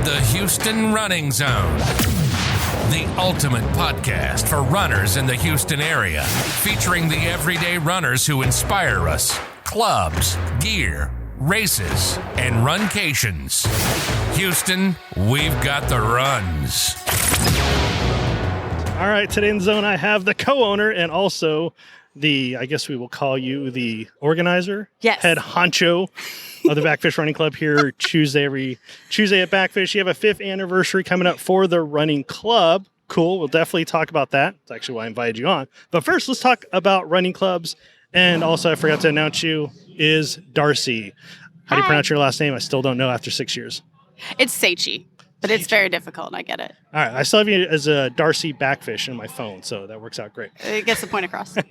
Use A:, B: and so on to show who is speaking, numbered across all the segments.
A: The Houston Running Zone, the ultimate podcast for runners in the Houston area, featuring the everyday runners who inspire us, clubs, gear, races, and runcations. Houston, we've got the runs.
B: All right, today in the zone, I have the co-owner and also I guess we will call you the organizer,
C: yes,
B: head honcho of the Bakfish Running Club here every Tuesday at Bakfish. You have a 5th anniversary coming up for the running club. Cool. We'll definitely talk about that. That's actually why I invited you on. But first, let's talk about running clubs. And also, I forgot to announce you is Darcy. How do you pronounce your last name? I still don't know after 6 years.
C: It's Szecsy, but it's very difficult, and I get it.
B: All right. I still have you as a Darcy Bakfish in my phone, so that works out great.
C: It gets the point across.
B: All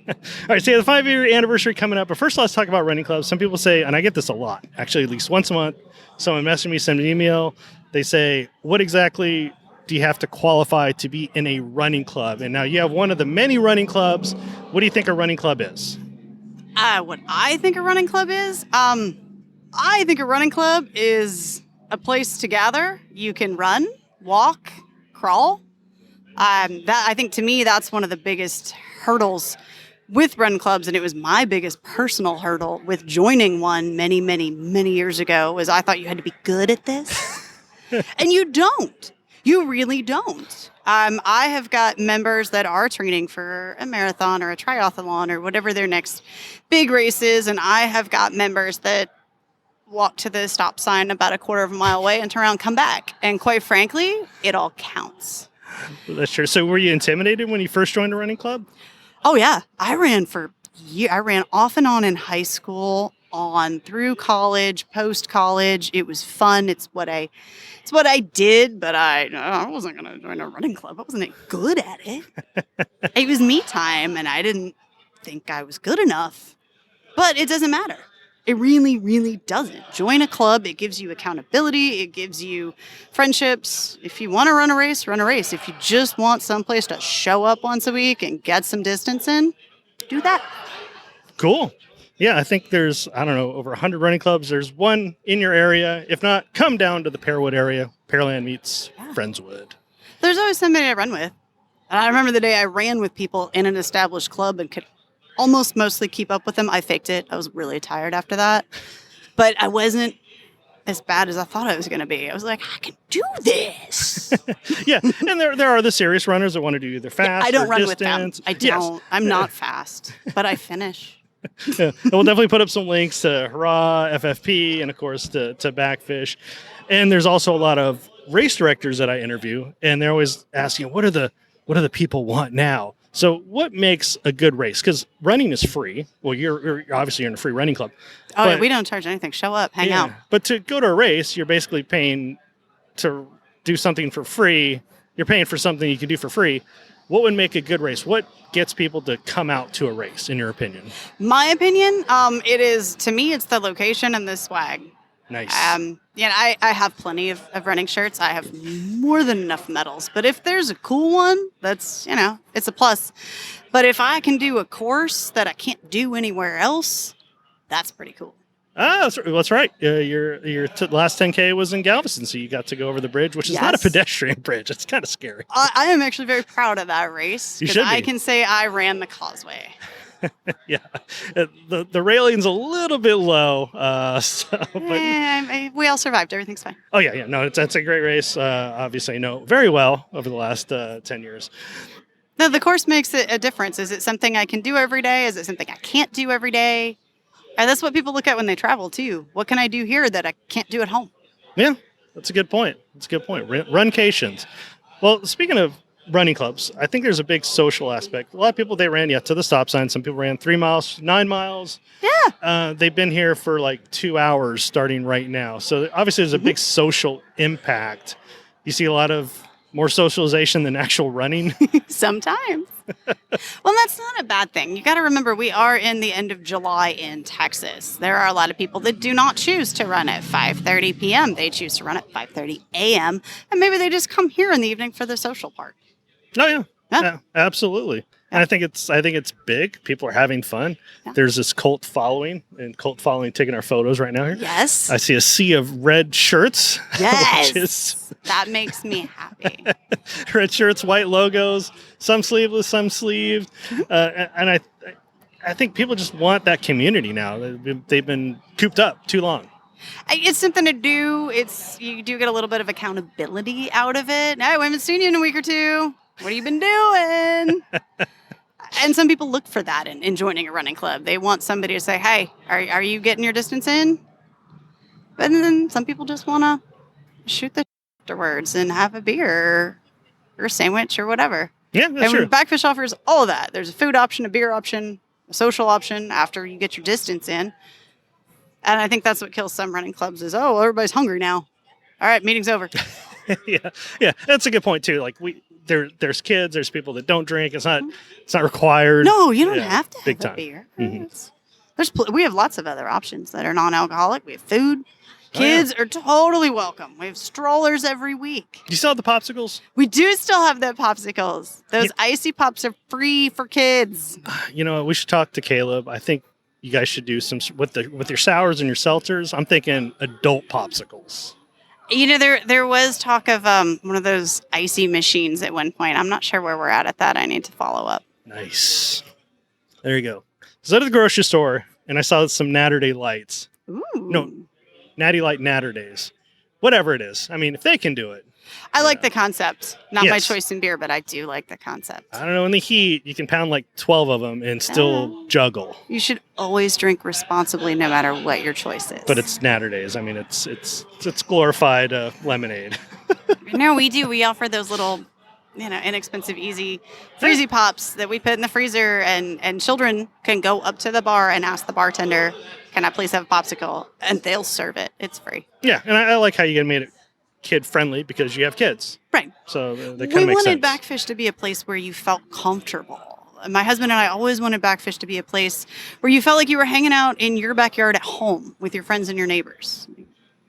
B: right. So you have the 5-year anniversary coming up. But first, let's talk about running clubs. Some people say, and I get this a lot, actually at least once a month, someone messaging me, send me an email. They say, what exactly do you have to qualify to be in a running club? And now you have one of the many running clubs. What do you think a running club is?
C: What I think a running club is? I think a running club is a place to gather. You can run, walk, crawl. I think to me that's one of the biggest hurdles with run clubs, and it was my biggest personal hurdle with joining one many, many, many years ago. Was I thought you had to be good at this, and you don't. You really don't. I have got members that are training for a marathon or a triathlon or whatever their next big race is, and I have got members that walk to the stop sign about a quarter of a mile away and turn around and come back. And quite frankly, it all counts.
B: That's true. So were you intimidated when you first joined a running club?
C: Oh, yeah. I ran for years. I ran off and on in high school, on through college, post-college. It was fun. It's what I did, but I wasn't going to join a running club. I wasn't good at it. It was me time, and I didn't think I was good enough. But it doesn't matter. It really, really doesn't. Join a club. It gives you accountability. It gives you friendships. If you want to run a race, run a race. If you just want someplace to show up once a week and get some distance in, do that.
B: Cool. Yeah, I think there's, over 100 running clubs. There's one in your area. If not, come down to the Pearwood area. Pearland meets Friendswood.
C: There's always somebody I run with. And I remember the day I ran with people in an established club and could almost mostly keep up with them. I faked it. I was really tired after that. But I wasn't as bad as I thought I was going to be. I was like, I can do this.
B: Yeah, and there are the serious runners that want to do either fast
C: I don't
B: or
C: run
B: distance.
C: with them. I don't. Yes. I'm not fast, but I finish.
B: Yeah. We'll definitely put up some links to Hurrah, FFP, and of course to Bakfish. And there's also a lot of race directors that I interview, and they're always asking, what do the people want now? So what makes a good race? Because running is free. Well, you're obviously in a free running club.
C: Oh, yeah, we don't charge anything. Show up, hang out.
B: But to go to a race, you're basically paying to do something for free. You're paying for something you can do for free. What would make a good race? What gets people to come out to a race, in your opinion?
C: My opinion, to me, it's the location and the swag.
B: Nice.
C: I have plenty of running shirts. I have more than enough medals. But if there's a cool one, that's, it's a plus. But if I can do a course that I can't do anywhere else, that's pretty cool.
B: That's right. Your last 10K was in Galveston, so you got to go over the bridge, which is not a pedestrian bridge. It's kind of scary.
C: I am actually very proud of that race.
B: You should be.
C: I can say I ran the causeway.
B: Yeah, the railing's a little bit low.
C: We all survived. Everything's fine.
B: Oh yeah. No, that's a great race. Obviously, I know very well over the last 10 years.
C: No, the course makes a difference. Is it something I can do every day? Is it something I can't do every day? And that's what people look at when they travel too. What can I do here that I can't do at home?
B: Yeah, that's a good point. Runcations. Well, speaking of running clubs, I think there's a big social aspect. A lot of people, they ran to the stop sign. Some people ran 3 miles, 9 miles.
C: Yeah.
B: They've been here for like 2 hours starting right now. So obviously there's a big social impact. You see a lot of more socialization than actual running.
C: Sometimes. Well, that's not a bad thing. You got to remember, we are in the end of July in Texas. There are a lot of people that do not choose to run at 5:30 p.m. They choose to run at 5:30 a.m. And maybe they just come here in the evening for the social part.
B: Oh, yeah. Yeah, absolutely. And I think it's big. People are having fun.
C: Yeah.
B: There's this cult following, and cult following taking our photos right now here.
C: Yes.
B: I see a sea of red shirts.
C: Yes.
B: Which is
C: That makes me happy.
B: red shirts, white logos, some sleeveless, some sleeved. And I think people just want that community now. They've been cooped up too long.
C: It's something to do. You do get a little bit of accountability out of it. Hey, we haven't seen you in a week or two. What have you been doing? And some people look for that in joining a running club. They want somebody to say, hey, are you getting your distance in? But then some people just want to shoot the afterwards and have a beer or a sandwich or whatever.
B: Yeah, that's
C: and
B: true.
C: Bakfish offers all of that. There's a food option, a beer option, a social option after you get your distance in. And I think that's what kills some running clubs is, oh, everybody's hungry now. All right, meeting's over.
B: yeah, that's a good point too. Like there's kids, there's people that don't drink. It's not required.
C: No, you don't have to
B: big
C: have a
B: time.
C: beer.
B: Mm-hmm.
C: We have lots of other options that are non-alcoholic. We have food. Kids are totally welcome. We have strollers every week.
B: Do you still have the popsicles?
C: We do still have the popsicles. Those icy pops are free for kids.
B: You know what? We should talk to Caleb. I think you guys should do some with your sours and your seltzers. I'm thinking adult popsicles.
C: You know, there was talk of one of those icy machines at one point. I'm not sure where we're at that. I need to follow up.
B: Nice. There you go. So I was at the grocery store and I saw some Natter Day lights.
C: Ooh.
B: No, Natty Light Natter Days. Whatever it is. I mean, if they can do it.
C: I like the concept. Not my
B: Yes.
C: choice in beer, but I do like the concept.
B: I don't know, in the heat, you can pound like 12 of them and still juggle.
C: You should always drink responsibly no matter what your choice is.
B: But it's Natter Days. I mean, it's glorified lemonade.
C: No, we do. We offer those little, inexpensive, easy freezy pops that we put in the freezer, and children can go up to the bar and ask the bartender, can I please have a popsicle? And they'll serve it. It's free.
B: Yeah, and I like how you made it kid-friendly because you have kids.
C: Right.
B: So that kind
C: We
B: of makes
C: wanted
B: sense.
C: Bakfish to be a place where you felt comfortable. My husband and I always wanted Bakfish to be a place where you felt like you were hanging out in your backyard at home with your friends and your neighbors.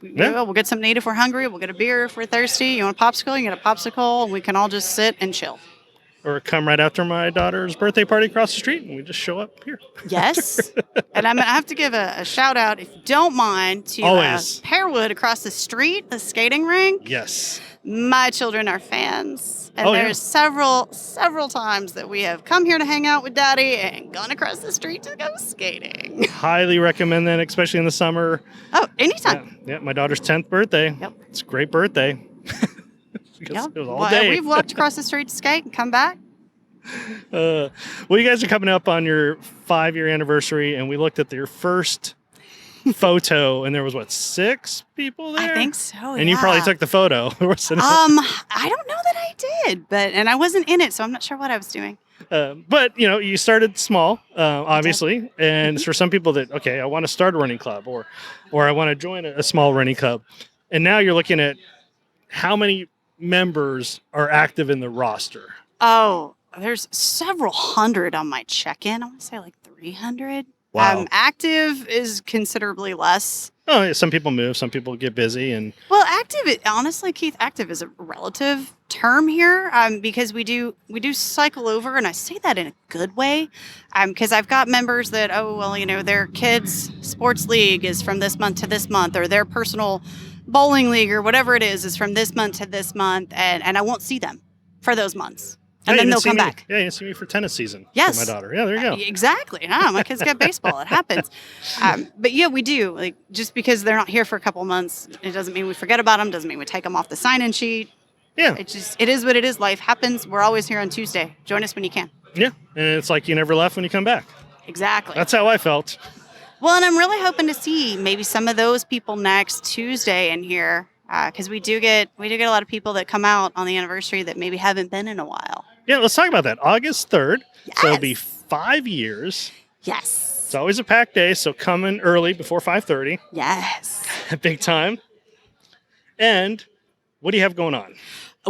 B: Yeah.
C: We'll get something to eat if we're hungry. We'll get a beer if we're thirsty. You want a popsicle? You get a popsicle, and we can all just sit and chill.
B: Or come right after my daughter's birthday party across the street and we just show up here.
C: Yes. And I have to give a shout out, if you don't mind, to
B: Always.
C: Pearwood across the street, the skating rink.
B: Yes.
C: My children are fans. And
B: Oh, yeah.
C: there's several times that we have come here to hang out with Daddy and gone across the street to go skating.
B: Highly recommend that, especially in the summer.
C: Oh, anytime.
B: Yeah, my daughter's 10th birthday.
C: Yep.
B: It's a great birthday.
C: Yep.
B: It was all day.
C: We've walked across the street to skate and come back.
B: Well, you guys are coming up on your 5-year anniversary, and we looked at your first photo, and there was 6 people there?
C: I think so.
B: And you probably took the photo.
C: I don't know that I did, and I wasn't in it, so I'm not sure what I was doing.
B: But you started small, obviously, and for some people that I want to start a running club, or I want to join a small running club, and now you're looking at how many members are active in the roster.
C: Oh, there's several hundred on my check-in. I want to say like 300.
B: Wow.
C: Active is considerably less.
B: Oh, yeah, some people move, some people get busy, and
C: Well, honestly, Keith, active is a relative term here because we do cycle over, and I say that in a good way because I've got members that, their kids' sports league is from this month to this month, or their personal bowling league or whatever it is from this month to this month, and I won't see them for those months. And then they'll come back.
B: Yeah, you see me for tennis season.
C: Yes.
B: For my daughter. Yeah, there you go.
C: Exactly. No, my kids got baseball. It happens. But yeah, we do. Like, just because they're not here for a couple months, it doesn't mean we forget about them. Doesn't mean we take them off the sign-in sheet.
B: Yeah.
C: It is what it is. Life happens. We're always here on Tuesday. Join us when you can.
B: Yeah. And it's like you never left when you come back.
C: Exactly.
B: That's how I felt.
C: Well, and I'm really hoping to see maybe some of those people next Tuesday in here because we do get a lot of people that come out on the anniversary that maybe haven't been in a while.
B: Yeah, let's talk about that. August 3rd.
C: Yes.
B: So it'll be 5 years.
C: Yes.
B: It's always a packed day, so come in early before 5:30.
C: Yes.
B: Big time. And what do you have going on?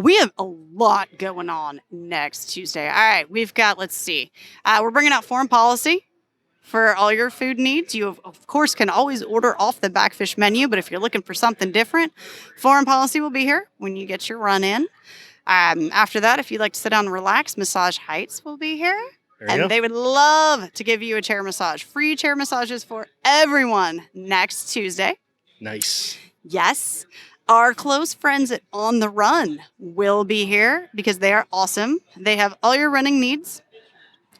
C: We have a lot going on next Tuesday. All right, we've got, let's see. We're bringing out foreign policy for all your food needs. You, of course, can always order off the Bakfish menu, but if you're looking for something different, foreign policy will be here when you get your run in. After that, if you'd like to sit down and relax, Massage Heights will be here. And they would love to give you a chair massage. Free chair massages for everyone next Tuesday.
B: Nice.
C: Yes. Our close friends at On the Run will be here because they are awesome. They have all your running needs.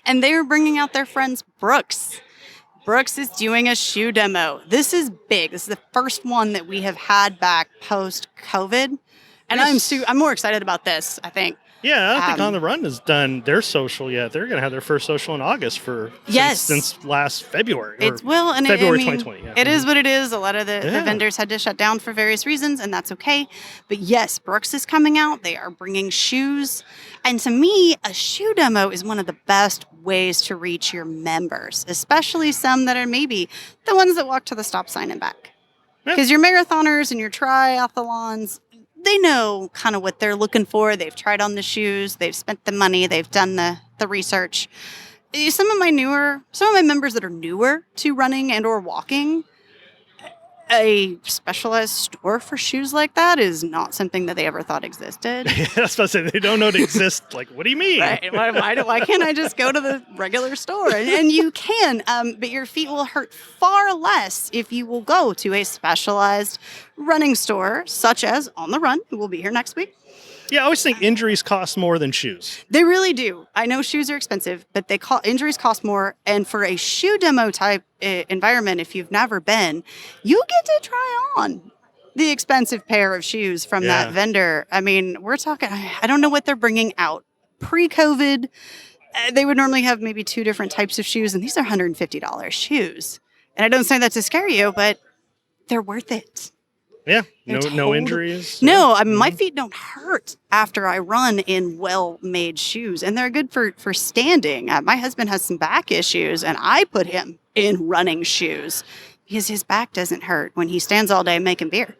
C: And they are bringing out their friends, Brooks. Brooks is doing a shoe demo. This is big. This is the first one that we have had back post-COVID. And I'm more excited about this, I think.
B: Yeah, I don't think On the Run has done their social yet. They're going to have their first social in August since last February. February 2020. Yeah.
C: It is what it is. A lot of the vendors had to shut down for various reasons, and that's okay. But yes, Brooks is coming out. They are bringing shoes. And to me, a shoe demo is one of the best ways to reach your members, especially some that are maybe the ones that walk to the stop sign and back. Because your marathoners and your triathlons, they know kind of what they're looking for. They've tried on the shoes. They've spent the money. They've done the research. Some of my members that are newer to running and or walking, a specialized store for shoes like that is not something that they ever thought existed.
B: Yeah, I was about to say, they don't know it exists. Like, what do you mean?
C: Right. Why can't I just go to the regular store? And you can, but your feet will hurt far less if you will go to a specialized running store, such as On the Run, who will be here next week.
B: Yeah, I always think injuries cost more than shoes.
C: They really do. I know shoes are expensive, but injuries cost more. And for a shoe demo type environment, if you've never been, you get to try on the expensive pair of shoes from that vendor. I mean, we're talking, I don't know what they're bringing out. Pre-COVID, they would normally have maybe 2 different types of shoes, and these are $150 shoes. And I don't say that to scare you, but they're worth it.
B: Yeah, no injuries.
C: No, my feet don't hurt after I run in well-made shoes, and they're good for standing. My husband has some back issues, and I put him in running shoes because his back doesn't hurt when he stands all day making beer.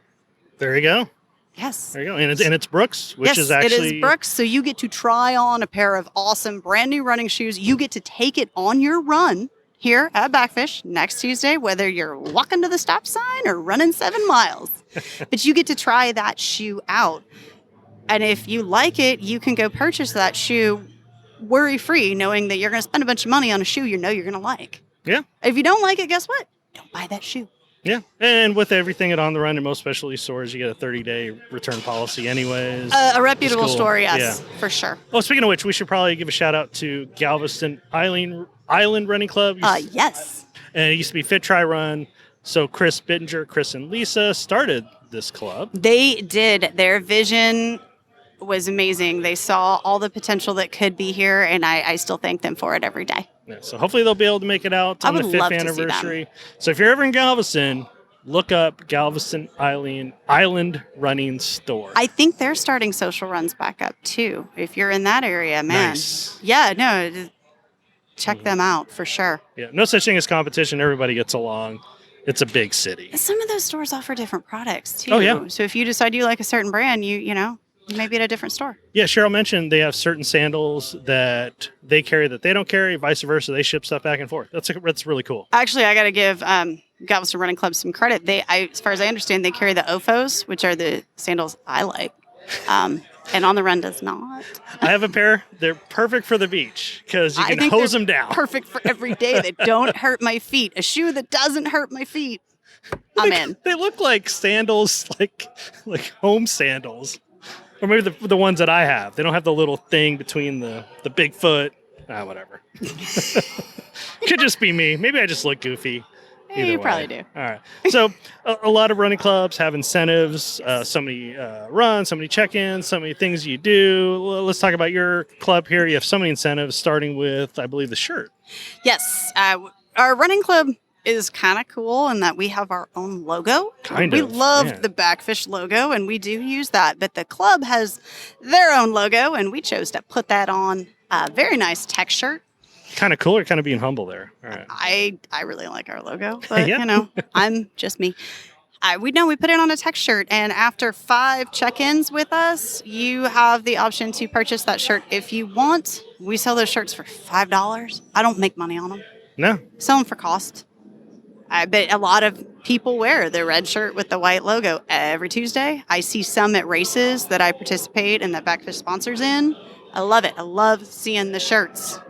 B: There you go.
C: Yes.
B: There you go. And it's Brooks, which is actually...
C: Yes, it is Brooks, so you get to try on a pair of awesome brand new running shoes. You get to take it on your run here at Bakfish next Tuesday, whether you're walking to the stop sign or running 7 miles. But you get to try that shoe out. And if you like it, you can go purchase that shoe worry-free, knowing that you're going to spend a bunch of money on a shoe you know you're going to like.
B: Yeah.
C: If you don't like it, guess what? Don't buy that shoe.
B: Yeah. And with everything at On the Run and most specialty stores, you get a 30-day return policy anyways.
C: A reputable store, yes, for sure.
B: Oh, speaking of which, we should probably give a shout-out to Galveston Island Running Club.
C: Yes.
B: And it used to be Fit Try Run. So Chris and Lisa started this club.
C: They did. Their vision was amazing. They saw all the potential that could be here, and I still thank them for it every day.
B: Yeah, so hopefully they'll be able to make it out on the 5th anniversary. So if you're ever in Galveston, look up Galveston Island Running Store.
C: I think they're starting social runs back up too. If you're in that area, man.
B: Nice.
C: Yeah, no, check them out for sure.
B: Yeah, no such thing as competition. Everybody gets along. It's a big city.
C: Some of those stores offer different products too.
B: Oh, yeah.
C: So if you decide you like a certain brand, you may be at a different store.
B: Yeah, Cheryl mentioned they have certain sandals that they carry that they don't carry, vice versa. They ship stuff back and forth. That's really cool.
C: Actually, I got to give Galveston Running Club some credit. As far as I understand, they carry the OFOs, which are the sandals I like. And On the Run does not.
B: I have a pair. They're perfect for the beach because you can hose them down.
C: Perfect for every day. They don't hurt my feet. A shoe that doesn't hurt my feet. I'm in.
B: They look like sandals, like home sandals. Or maybe the ones that I have. They don't have the little thing between the big foot. Whatever. Could just be me. Maybe I just look goofy.
C: You probably do.
B: All right. So a lot of running clubs have incentives. So many runs, so many check-ins, so many things you do. Let's talk about your club here. You have so many incentives, starting with, I believe, the shirt.
C: Yes. Our running club is kind of cool in that we have our own logo. We love the Bakfish logo, and we do use that. But the club has their own logo, and we chose to put that on a very nice tech shirt.
B: Kind of cool or kind of being humble there? All right.
C: I really like our logo, but, I'm just me. We put it on a tech shirt, and after 5 check-ins with us, you have the option to purchase that shirt if you want. We sell those shirts for $5. I don't make money on them.
B: No.
C: Sell them for cost. I bet a lot of people wear the red shirt with the white logo every Tuesday. I see some at races that I participate and that Bakfish sponsors in. I love it. I love seeing the shirts.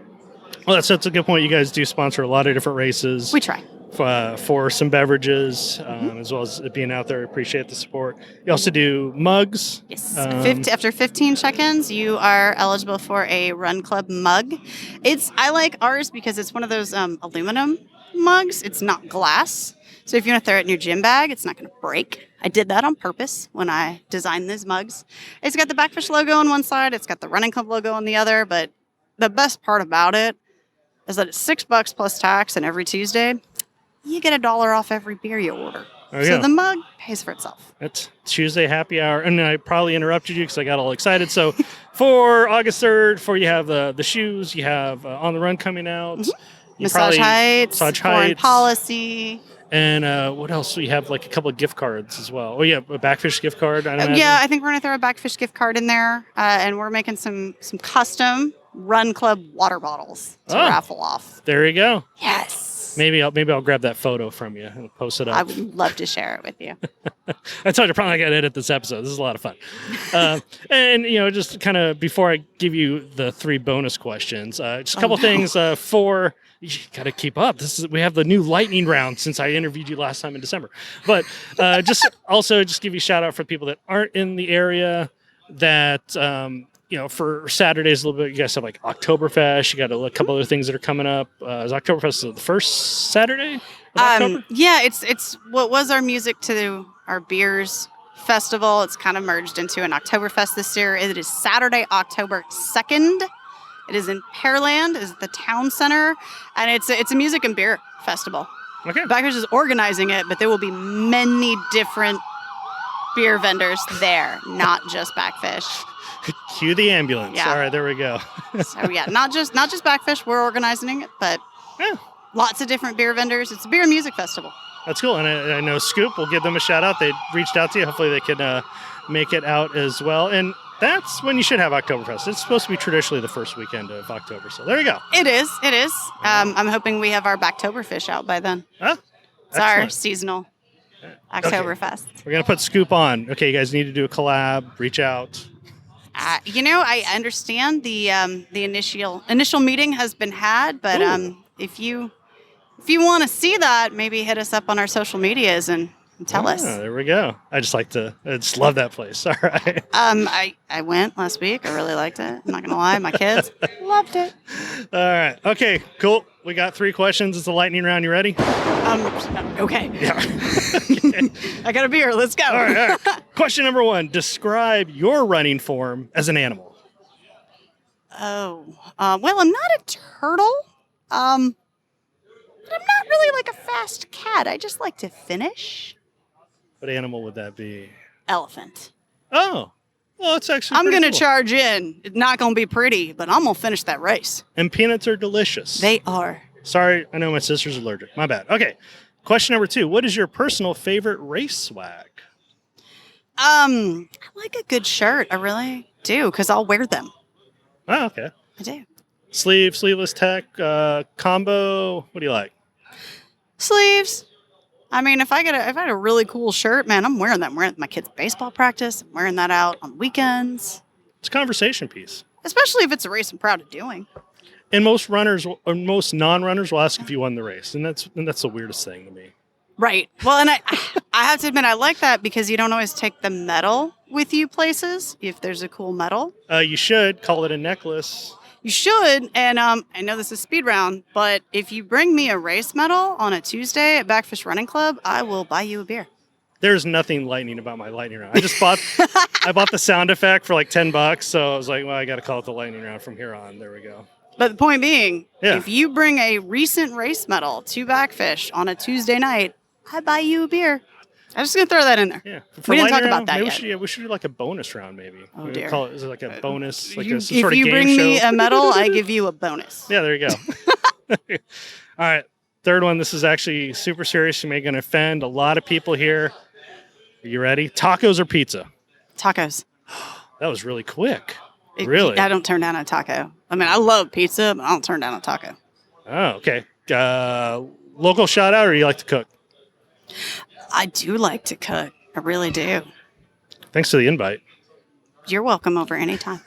B: Well, that's a good point. You guys do sponsor a lot of different races.
C: We try.
B: For some beverages, as well as it being out there. Appreciate the support. You also do mugs.
C: Yes. After 15 check-ins, you are eligible for a Run Club mug. I like ours because it's one of those aluminum mugs. It's not glass. So if you want to throw it in your gym bag, it's not going to break. I did that on purpose when I designed these mugs. It's got the Bakfish logo on one side. It's got the Running Club logo on the other. But the best part about it is that it's $6 plus tax, and every Tuesday, you get $1 off every beer you order. So the mug pays for itself.
B: It's Tuesday happy hour. And I probably interrupted you because I got all excited. So for August 3rd, you have the shoes, you have On the Run coming out.
C: Mm-hmm. Massage Heights, Foreign Policy.
B: And what else? We have like a couple of gift cards as well. Oh, yeah, a Bakfish gift card.
C: I think we're going to throw a Bakfish gift card in there. And we're making some custom Run Club water bottles to raffle off.
B: There you go.
C: Yes.
B: Maybe I'll grab that photo from you and post it up.
C: I would love to share it with you.
B: I told you, probably not going to edit this episode. This is a lot of fun. And, just kind of before I give you the 3 bonus questions, just a couple things for... You got to keep up. We have the new lightning round since I interviewed you last time in December. But just give you a shout out for people that aren't in the area that... for Saturdays a little bit, you guys have like Oktoberfest. You got a couple other things that are coming up. Is Oktoberfest the first Saturday of October?
C: Yeah, it's what was our music to our beers festival. It's kind of merged into an Oktoberfest this year. It is Saturday, October 2nd. It is in Pearland, is the town center, and it's a music and beer festival.
B: Okay.
C: Bakfish is organizing it, but there will be many different beer vendors there, not just Bakfish.
B: Cue the ambulance.
C: Yeah.
B: All right, there we go.
C: So yeah, not just Bakfish. We're organizing it, but lots of different beer vendors. It's a beer and music festival.
B: That's cool. And I know Scoop, we'll give them a shout out. They reached out to you. Hopefully they can make it out as well. And that's when you should have Oktoberfest. It's supposed to be traditionally the first weekend of October. So there you go.
C: It is. I'm hoping we have our Backtoberfish out by then.
B: Huh?
C: It's our seasonal Oktoberfest.
B: Okay. We're going to put Scoop on. Okay, you guys need to do a collab. Reach out.
C: I understand the initial meeting has been had, but if you want to see that, maybe hit us up on our social medias and tell us.
B: There we go. I just love that place. All right.
C: I went last week. I really liked it. I'm not gonna lie, my kids loved it.
B: All right. Okay. Cool. We got 3 questions. It's a lightning round. You ready?
C: Okay.
B: Yeah.
C: I got a beer. Let's go.
B: All right. Question number 1. Describe your running form as an animal.
C: Well, I'm not a turtle. But I'm not really like a fast cat. I just like to finish.
B: What animal would that be?
C: Elephant.
B: Oh. Well, it's actually
C: I'm going to
B: cool.
C: charge in. It's not going to be pretty, but I'm going to finish that race.
B: And peanuts are delicious.
C: They are.
B: Sorry, I know my sister's allergic. My bad. Okay. Question number 2. What is your personal favorite race swag?
C: I like a good shirt. I really do, because I'll wear them.
B: Oh, okay.
C: I do.
B: Sleeveless tech, combo. What do you like?
C: Sleeves. I mean, if I had a really cool shirt, man, I'm wearing that. I'm wearing it at my kids' baseball practice. I'm wearing that out on weekends.
B: It's a conversation piece.
C: Especially if it's a race I'm proud of doing.
B: And most non-runners will ask if you won the race, and that's the weirdest thing to me.
C: Right. Well, and I have to admit, I like that because you don't always take the medal with you places if there's a cool medal.
B: You should call it a necklace.
C: You should, and I know this is speed round, but if you bring me a race medal on a Tuesday at Bakfish Running Club, I will buy you a beer.
B: There's nothing lightning about my lightning round. I bought the sound effect for like $10, so I was like, well, I got to call it the lightning round from here on. There we go.
C: But the point being, if you bring a recent race medal to Bakfish on a Tuesday night, I buy you a beer. I'm just going to throw that in there.
B: Yeah.
C: We didn't talk about that yet.
B: We should do like a bonus round, maybe.
C: Oh, dear.
B: Call it, is it like a bonus? Like
C: if you bring me a medal, I give you a bonus.
B: Yeah, there you go. All right. 3rd one. This is actually super serious. You may going to offend a lot of people here. Are you ready? Tacos or pizza?
C: Tacos.
B: That was really quick. Really?
C: I don't turn down a taco. I mean, I love pizza, but I don't turn down a taco.
B: Oh, okay. local shout out, or you like to cook?
C: I do like to cook. I really do.
B: Thanks for the invite.
C: You're welcome over anytime.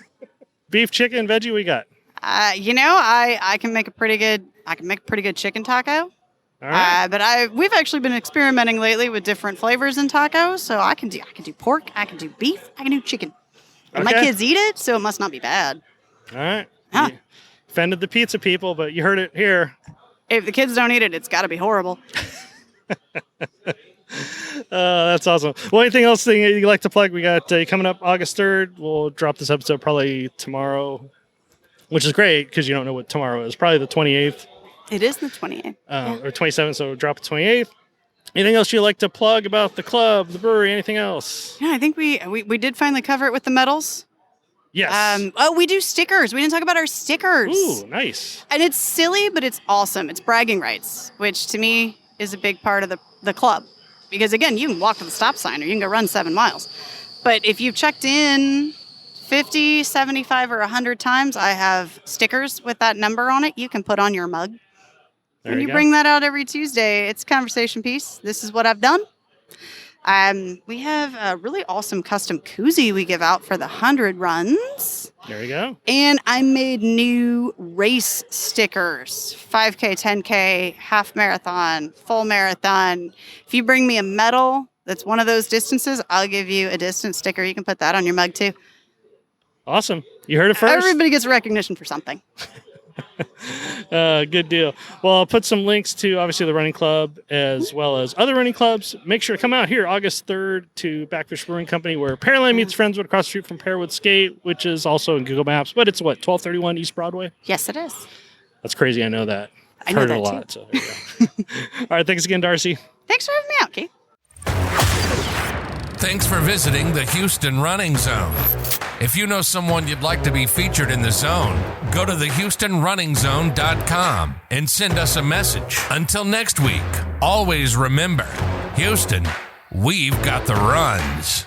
B: Beef, chicken, veggie, we got.
C: I can make a pretty good chicken taco.
B: All right.
C: But we've actually been experimenting lately with different flavors in tacos. So I can do pork, I can do beef, I can do chicken. And my kids eat it, so it must not be bad.
B: All right.
C: Huh.
B: You offended the pizza people, but you heard it here.
C: If the kids don't eat it, it's got to be horrible.
B: That's awesome. Well, anything else that you'd like to plug? We got coming up August 3rd. We'll drop this episode probably tomorrow, which is great because you don't know what tomorrow is. Probably the 28th.
C: It is the 28th.
B: Or 27th, so we'll drop it 28th. Anything else you'd like to plug about the club, the brewery, anything else?
C: Yeah, I think we did finally cover it with the medals.
B: Yes.
C: We do stickers. We didn't talk about our stickers.
B: Ooh, nice.
C: And it's silly, but it's awesome. It's bragging rights, which to me is a big part of the club. Because, again, you can walk to the stop sign or you can go run 7 miles. But if you've checked in 50, 75, or 100 times, I have stickers with that number on it you can put on your mug. And you bring that out every Tuesday. It's a conversation piece. This is what I've done. We have a really awesome custom koozie we give out for the 100 runs.
B: There you go.
C: And I made new race stickers, 5K, 10K, half marathon, full marathon. If you bring me a medal that's one of those distances, I'll give you a distance sticker. You can put that on your mug too.
B: Awesome. You heard it first.
C: Everybody gets recognition for something.
B: Good deal. Well, I'll put some links to obviously the running club as well as other running clubs. Make sure to come out here August 3rd to Bakfish Run Company, where Pearland meets Friendswood across the street from Pearwood Skate, which is also in Google Maps. But it's 1231 East Broadway?
C: Yes, it is.
B: That's crazy. I know that.
C: I know
B: heard
C: that
B: it a lot. So there you go. All right. Thanks again, Darcy.
C: Thanks for having me out, Keith.
A: Thanks for visiting the Houston Running Zone. If you know someone you'd like to be featured in the zone, go to thehoustonrunningzone.com and send us a message. Until next week, always remember, Houston, we've got the runs.